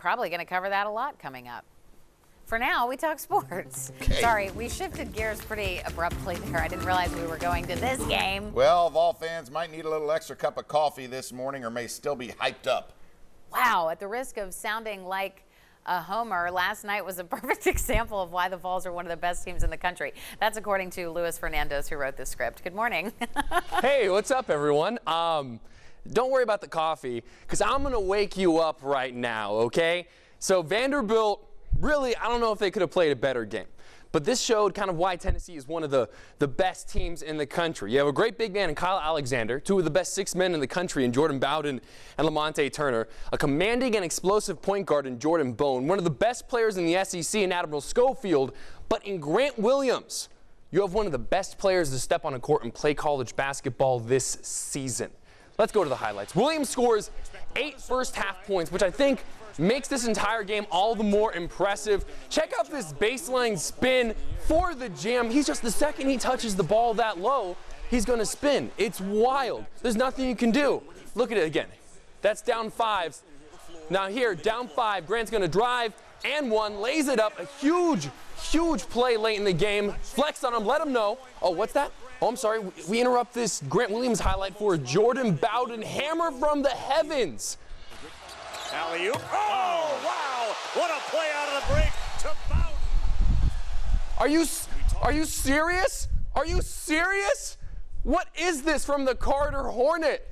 probably going to cover that a lot coming up. For now, we talk sports. Okay. Sorry, we shifted gears pretty abruptly there. I didn't realize we were going to this game. Well, Vol fans might need a little extra cup of coffee this morning or may still be hyped up. Wow, at the risk of sounding like a homer, last night was a perfect example of why the Vols are one of the best teams in the country. That's according to Fernandez, who wrote the script. Good morning. Hey, what's up, everyone? Don't worry about the coffee, because I'm going to wake you up right now, okay? So Vanderbilt, really, I don't know if they could have played a better game. But this showed kind of why Tennessee is one of the best teams in the country. You have a great big man in Kyle Alexander, two of the best 6 men in the country in Jordan Bowden and Lamonte Turner, a commanding and explosive point guard in Jordan Bone, one of the best players in the SEC in Admiral Schofield, but in Grant Williams, you have one of the best players to step on a court and play college basketball this season. Let's go to the highlights. Williams scores 8 first-half points, which I think makes this entire game all the more impressive. Check out this baseline spin for the jam. He's just the second he touches the ball that low, he's going to spin. It's wild. There's nothing you can do. Look at it again. That's down 5. Now here, down 5, Grant's going to drive and 1, lays it up. A huge play late in the game. Flex on him, let him know. Oh, what's that? Oh, I'm sorry. We interrupt this Grant Williams highlight for Jordan Bowden. Hammer from the heavens. Alley-oop. Oh, wow. What a play out of the break to Bowden. Are you serious? Are you serious? What is this from the Carter Hornet?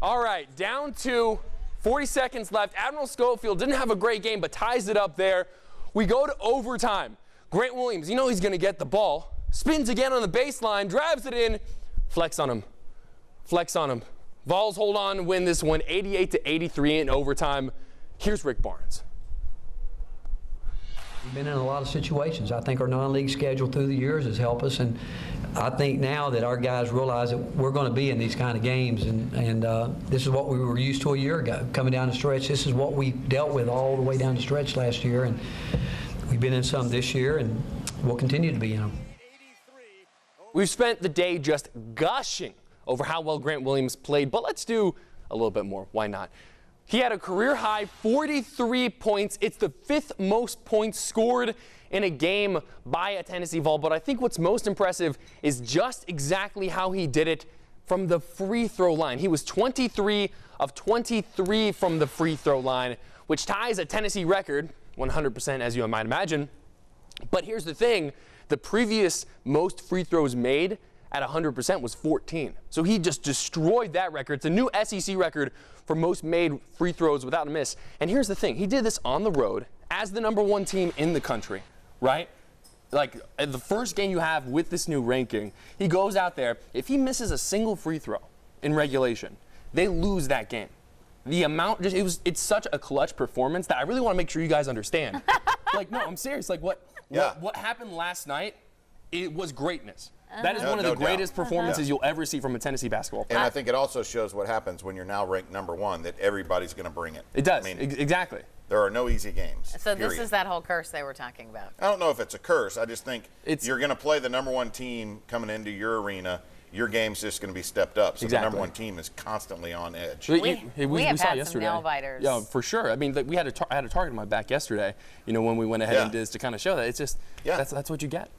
All right, down to 40 seconds left. Admiral Schofield didn't have a great game, but ties it up there. We go to overtime. Grant Williams, you know he's going to get the ball. Spins again on the baseline, drives it in. Flex on him. Flex on him. Vols hold on to win this one 88-83 in overtime. Here's Rick Barnes. We've been in a lot of situations. I think our non-league schedule through the years has helped us, and I think now that our guys realize that we're going to be in these kind of games, and this is what we were used to a year ago. Coming down the stretch, this is what we dealt with all the way down the stretch last year, and we've been in some this year, and we'll continue to be in them. We've spent the day just gushing over how well Grant Williams played, but let's do a little bit more. Why not? He had a career-high 43 points. It's the 5th most points scored in a game by a Tennessee Vol, but I think what's most impressive is just exactly how he did it from the free throw line. He was 23 of 23 from the free throw line, which ties a Tennessee record, 100% as you might imagine. But here's the thing, the previous most free throws made at 100% was 14. So he just destroyed that record. It's a new SEC record for most made free throws without a miss. And here's the thing. He did this on the road as the #1 team in the country, right? Like the first game you have with this new ranking, he goes out there. If he misses a single free throw in regulation, they lose that game. The amount, it's such a clutch performance that I really want to make sure you guys understand. Like, no, I'm serious. Like what happened last night, it was greatness. That is one of the greatest performances you'll ever see from a Tennessee basketball player. And I think it also shows what happens when you're now ranked #1, that everybody's going to bring it. It does. I mean, exactly. There are no easy games. So period. this is that whole curse they were talking about. I don't know if it's a curse. I just think you're going to play the #1 team coming into your arena. Your game's just going to be stepped up. So exactly. the #1 team is constantly on edge. We have saw had yesterday. some nail biters. Yeah, for sure. I mean, I had a target on my back yesterday. You know, when we went ahead and did this to kind of show that it's just that's what you get.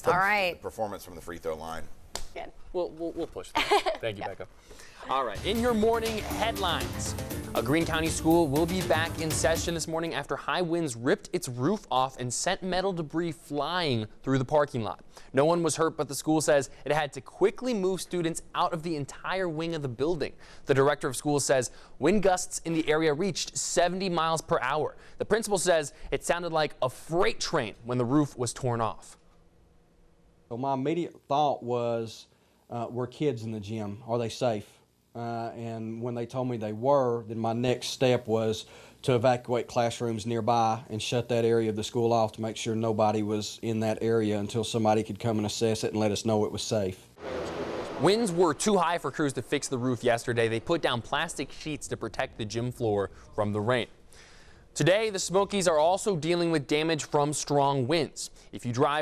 All right. The performance from the free throw line. Good. We'll push that. Thank you, Becca. All right, in your morning headlines, a Greene County school will be back in session this morning after high winds ripped its roof off and sent metal debris flying through the parking lot. No one was hurt, but the school says it had to quickly move students out of the entire wing of the building. The director of schools says wind gusts in the area reached 70 miles per hour. The principal says it sounded like a freight train when the roof was torn off. So my immediate thought was, were kids in the gym? Are they safe? And when they told me they were, then my next step was to evacuate classrooms nearby and shut that area of the school off to make sure nobody was in that area until somebody could come and assess it and let us know it was safe. Winds were too high for crews to fix the roof yesterday. They put down plastic sheets to protect the gym floor from the rain. Today, the Smokies are also dealing with damage from strong winds. If you drive